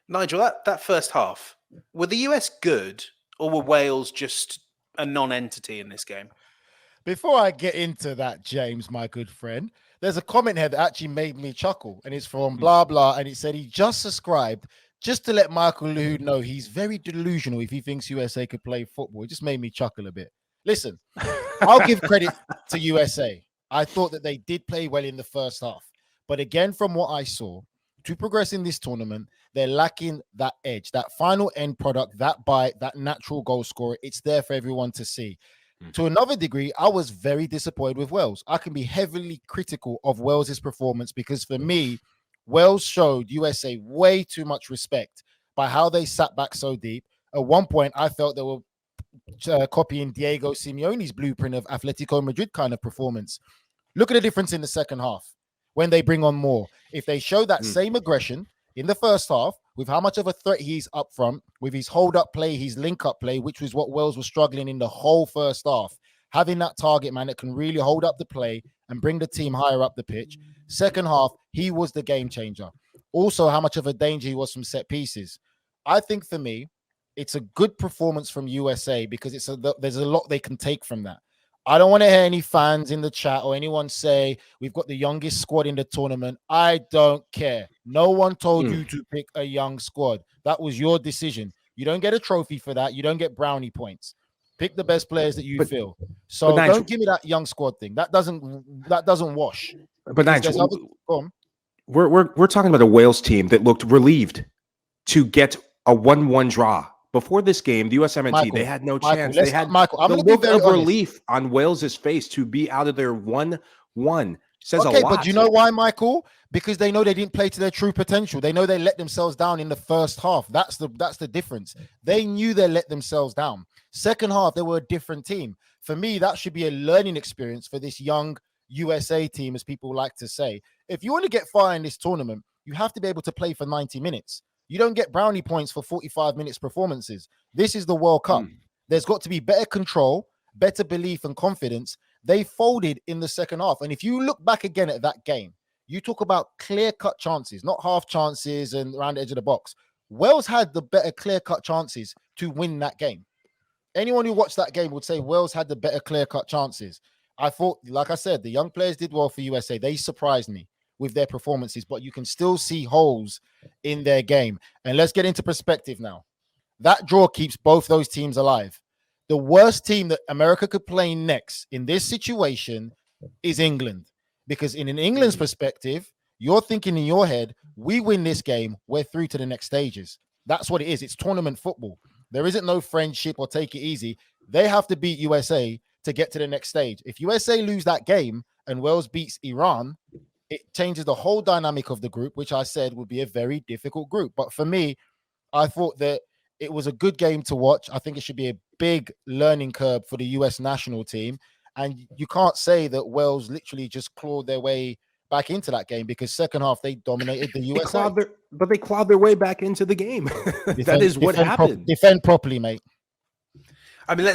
Nigel, that first half, were the US good or were Wales just a non-entity in this game? Before I get into that, James, my good friend, there's a comment here that actually made me chuckle, and it's from Mm. blah blah, and it said he just subscribed just to let Michael Lude know he's very delusional if he thinks USA could play football. It just made me chuckle a bit. Listen, I'll give credit to USA. I thought that they did play well in the first half, but again, from what I saw, to progress in this tournament, they're lacking that edge, that final end product, that bite, that natural goal scorer. It's there for everyone to see. To another degree, I was very disappointed with Wales. I can be heavily critical of Wales's performance because for me, Wales showed USA way too much respect by how they sat back so deep. At one point, I felt they were copying Diego Simeone's blueprint of Atletico Madrid kind of performance. Look at the difference in the second half when they bring on more. If they show that same aggression in the first half, with how much of a threat he's up front, with his hold up play, his link up play, which was what Wales was struggling in the whole first half, having that target man that can really hold up the play and bring the team higher up the pitch. Second half, he was the game changer. Also, how much of a danger he was from set pieces. I think for me, it's a good performance from USA because there's a lot they can take from that. I don't want to hear any fans in the chat or anyone say we've got the youngest squad in the tournament. I don't care. No one told you to pick a young squad. That was your decision. You don't get a trophy for that. You don't get brownie points. Pick the best players that you feel. But So Nigel, don't give me that young squad thing. That doesn't wash. but Because there's Nigel, other. Go on. we're talking about a Wales team that looked relieved to get a 1-1 draw. Before this game, the USMNT, they had no chance. They had Michael, I'm the going to be look very of honest. relief on Wales's face to be out of there 1-1. Says a Okay, lot. but you know why, Michael? Because they know they didn't play to their true potential. They know they let themselves down in the first half. That's the difference. They knew they let themselves down. Second half, they were a different team. For me, that should be a learning experience for this young USA team, as people like to say. If you want to get far in this tournament, you have to be able to play for 90 minutes. You don't get brownie points for 45 minutes performances. This is the World Cup. There's got to be better control, better belief and confidence. They folded in the second half. And if you look back again at that game, you talk about clear-cut chances, not half chances and around the edge of the box. Wales had the better clear-cut chances to win that game. Anyone who watched that game would say Wales had the better clear-cut chances. I thought, like I said, the young players did well for USA. They surprised me with their performances, but you can still see holes in their game. And let's get into perspective now. That draw keeps both those teams alive. The worst team that America could play next in this situation is England. Because in an England's perspective, you're thinking in your head, we win this game, we're through to the next stages. That's what it is. It's tournament football. There isn't no friendship or take it easy. They have to beat USA to get to the next stage. If USA lose that game and Wales beats Iran, it changes the whole dynamic of the group, which I said would be a very difficult group. But for me, I thought that it was a good game to watch. I think it should be a big learning curve for the US national team. And you can't say that Wales literally just clawed their way back into that game because second half they dominated the USA. They clawed their way back into the game. That is what happened. Defend properly, mate. I mean,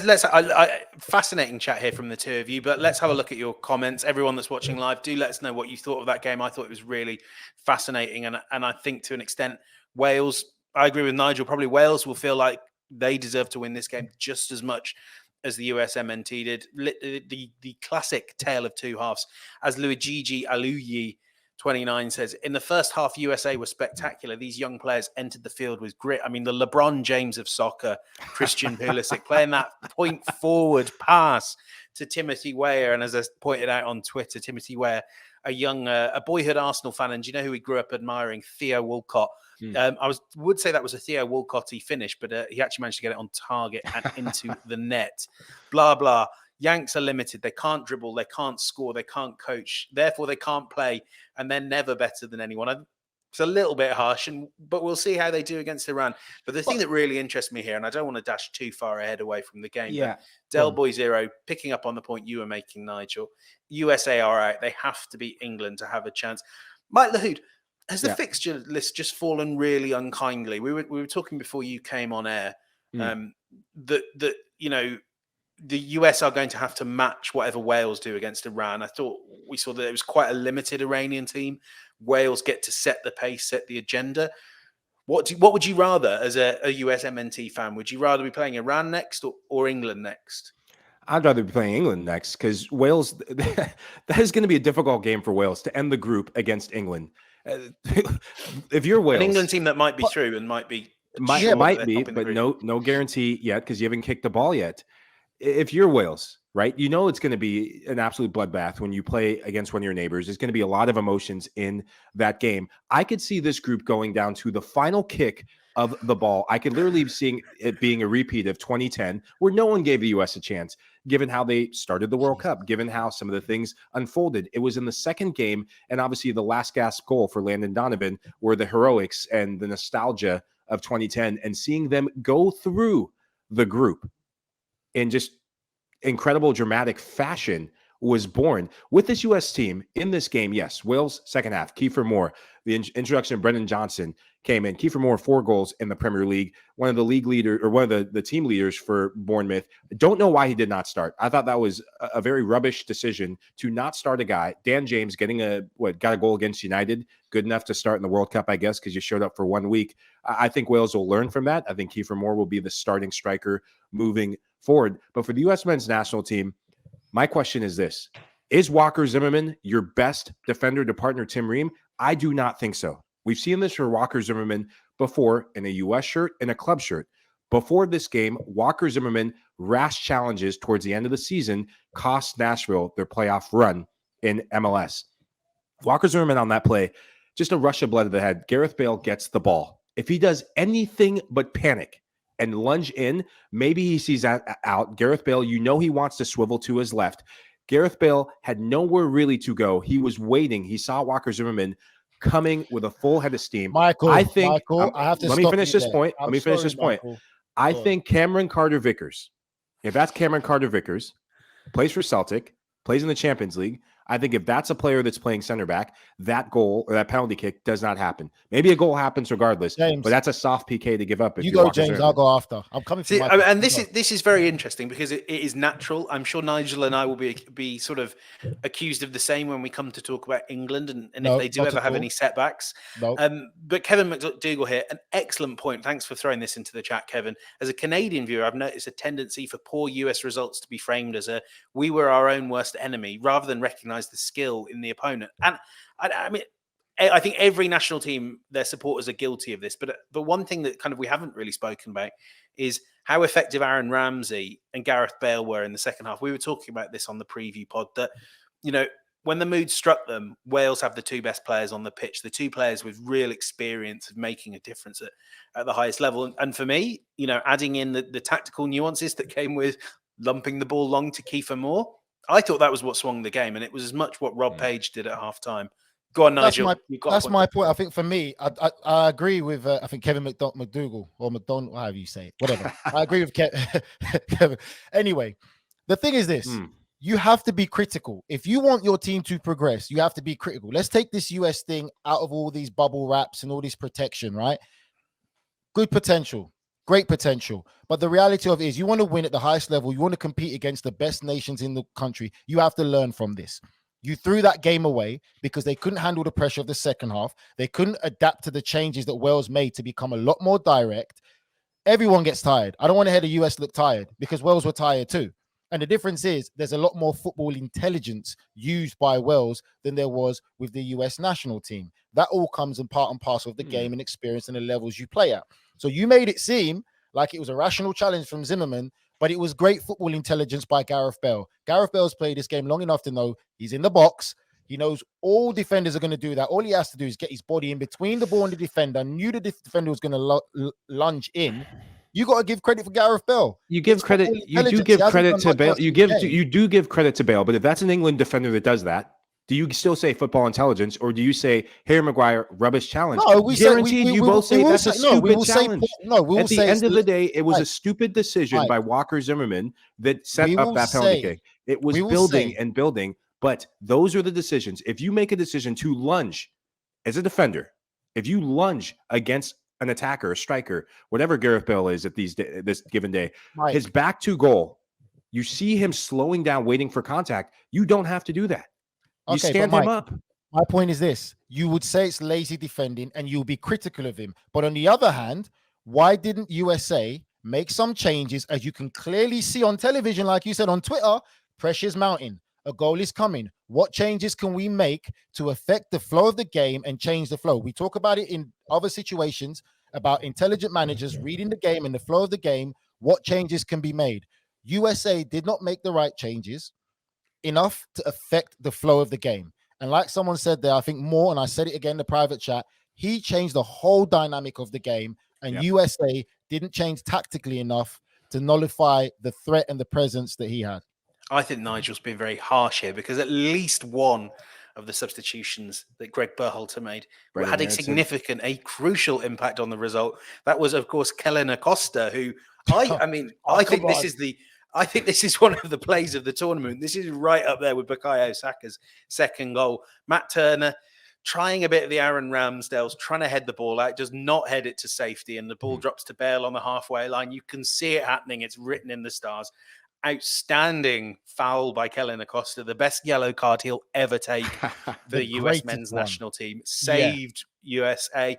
fascinating chat here from the two of you, but let's have a look at your comments. Everyone that's watching live, do let us know what you thought of that game. I thought it was really fascinating. And I think to an extent, Wales, I agree with Nigel, probably Wales will feel like they deserve to win this game just as much as the USMNT did. The classic tale of two halves, as Luigi Aluyi 29 says, in the first half, USA was spectacular. These young players entered the field with grit. I mean, the LeBron James of soccer, Christian Pulisic, playing that point forward pass to Timothy Weah. And as I pointed out on Twitter, Timothy Weah, a boyhood Arsenal fan. And do you know who he grew up admiring? Theo Walcott. Would say that was a Theo Walcott-y finish, but he actually managed to get it on target and into the net. Blah, blah. Yanks are limited. They can't dribble. They can't score. They can't coach. Therefore, they can't play. And they're never better than anyone. It's a little bit harsh, but we'll see how they do against Iran. But the thing that really interests me here, and I don't want to dash too far ahead away from the game, but Del Boy Zero, picking up on the point you were making, Nigel, USA are out. They have to beat England to have a chance. Mike Lahoud, has the fixture list just fallen really unkindly? We were talking before you came on air that the US are going to have to match whatever Wales do against Iran. I thought we saw that it was quite a limited Iranian team. Wales get to set the pace, set the agenda. What would you rather as a USMNT fan? Would you rather be playing Iran next or England next? I'd rather be playing England next because Wales, that is going to be a difficult game for Wales to end the group against England. If you're Wales, an England team that might be through and might be might be, but no guarantee yet because you haven't kicked the ball yet. If you're Wales, right, you know it's going to be an absolute bloodbath when you play against one of your neighbors. There's going to be a lot of emotions in that game. I could see this group going down to the final kick of the ball. I could literally be seeing it being a repeat of 2010, where no one gave the U.S. a chance, given how they started the World Cup, given how some of the things unfolded. It was in the second game, and obviously the last gasp goal for Landon Donovan were the heroics and the nostalgia of 2010, and seeing them go through the group in just incredible dramatic fashion was born with this U.S. team in this game. Yes, Wales second half. Kiefer Moore, the introduction of Brendan Johnson came in. Kiefer Moore, 4 goals in the Premier League, one of the league leader or one of the team leaders for Bournemouth. Don't know why he did not start. I thought that was a very rubbish decision to not start a guy. Dan James getting got a goal against United, good enough to start in the World Cup, I guess, because you showed up for 1 week. I think Wales will learn from that. I think Kiefer Moore will be the starting striker moving forward. But for the U.S. men's national team, my question is this. Is Walker Zimmerman your best defender to partner Tim Ream? I do not think so. We've seen this for Walker Zimmerman before in a U.S. shirt and a club shirt. Before this game, Walker Zimmerman rash challenges towards the end of the season cost Nashville their playoff run in MLS. Walker Zimmerman on that play, just a rush of blood to the head. Gareth Bale gets the ball. If he does anything but panic and lunge in, maybe he sees that out. Gareth Bale, you know he wants to swivel to his left. Gareth Bale had nowhere really to go. He was waiting. He saw Walker Zimmerman coming with a full head of steam. Michael, I think. I have to let me finish this point. Let me finish this point. I think Cameron Carter-Vickers, if that's Cameron Carter-Vickers, plays for Celtic, plays in the Champions League. I think if that's a player that's playing center back, that goal or that penalty kick does not happen. Maybe a goal happens regardless, James, but that's a soft PK to give up. If you go, James. I'll go after. I'm coming. See, and this is very interesting because it is natural. I'm sure Nigel and I will be sort of accused of the same when we come to talk about England and if they do ever have any setbacks. No. But Kevin McDougall here, an excellent point. Thanks for throwing this into the chat, Kevin. As a Canadian viewer, I've noticed a tendency for poor US results to be framed as we were our own worst enemy rather than recognize the skill in the opponent. And I mean, I think every national team, their supporters are guilty of this. But one thing that kind of we haven't really spoken about is how effective Aaron Ramsey and Gareth Bale were in the second half. We were talking about this on the preview pod that, you know, when the mood struck them, Wales have the 2 best players on the pitch, the 2 players with real experience of making a difference at the highest level. And for me, you know, adding in the tactical nuances that came with lumping the ball long to Kiefer Moore, I thought that was what swung the game. And it was as much what Rob Page did at halftime. Go on, Nigel. That's my point. I think for me, I agree with, I think Kevin McDougall or McDonald, however you say it, whatever. I agree with Kevin. Anyway, the thing is this. You have to be critical. If you want your team to progress, you have to be critical. Let's take this US thing out of all these bubble wraps and all this protection, right? Good potential, great potential. But the reality of it is you want to win at the highest level. You want to compete against the best nations in the country. You have to learn from this. You threw that game away because they couldn't handle the pressure of the second half. They couldn't adapt to the changes that Wales made to become a lot more direct. Everyone gets tired. I don't want to hear the US look tired because Wales were tired too. And the difference is there's a lot more football intelligence used by Wales than there was with the US national team. That all comes in part and parcel of the game and experience and the levels you play at. So you made it seem like it was a rational challenge from Zimmerman, but it was great football intelligence by Gareth Bale. Gareth Bale's played this game long enough to know he's in the box. He knows all defenders are going to do that. All he has to do is get his body in between the ball and the defender. Knew the defender was going to lunge in. You got to give credit for Gareth Bale. You give credit. You do give credit to Bale. You do give credit to Bale. But if that's an England defender that does that, do you still say football intelligence, or do you say Harry Maguire rubbish challenge? No, we guaranteed. You both say that's a stupid challenge. No, we will say at the end of the day, it was a stupid decision by Walker Zimmerman that set up that penalty kick. It was building and building, but those are the decisions. If you make a decision to lunge as a defender, if you lunge against an attacker, a striker, whatever Gareth Bale is at this given day, his back to goal, you see him slowing down, waiting for contact. You don't have to do that. You stand him up. My point is this: you would say it's lazy defending, and you'll be critical of him. But on the other hand, why didn't USA make some changes, as you can clearly see on television, like you said on Twitter? Pressure's mounting. A goal is coming. What changes can we make to affect the flow of the game and change the flow? We talk about it in other situations about intelligent managers reading the game and the flow of the game. What changes can be made? USA did not make the right changes enough to affect the flow of the game. And like someone said there, I think more, and I said it again in the private chat, he changed the whole dynamic of the game, and USA didn't change tactically enough to nullify the threat and the presence that he had. I think Nigel's been very harsh here, because at least one of the substitutions that Greg Berhalter made had a significant, a crucial impact on the result. That was, of course, Kellen Acosta, who I think this is one of the plays of the tournament. This is right up there with Bukayo Saka's second goal. Matt Turner trying a bit of the Aaron Ramsdale's, trying to head the ball out, does not head it to safety, and the ball drops to Bale on the halfway line. You can see it happening. It's written in the stars. Outstanding foul by Kellen Acosta, the best yellow card he'll ever take for the US men's national team. Saved USA.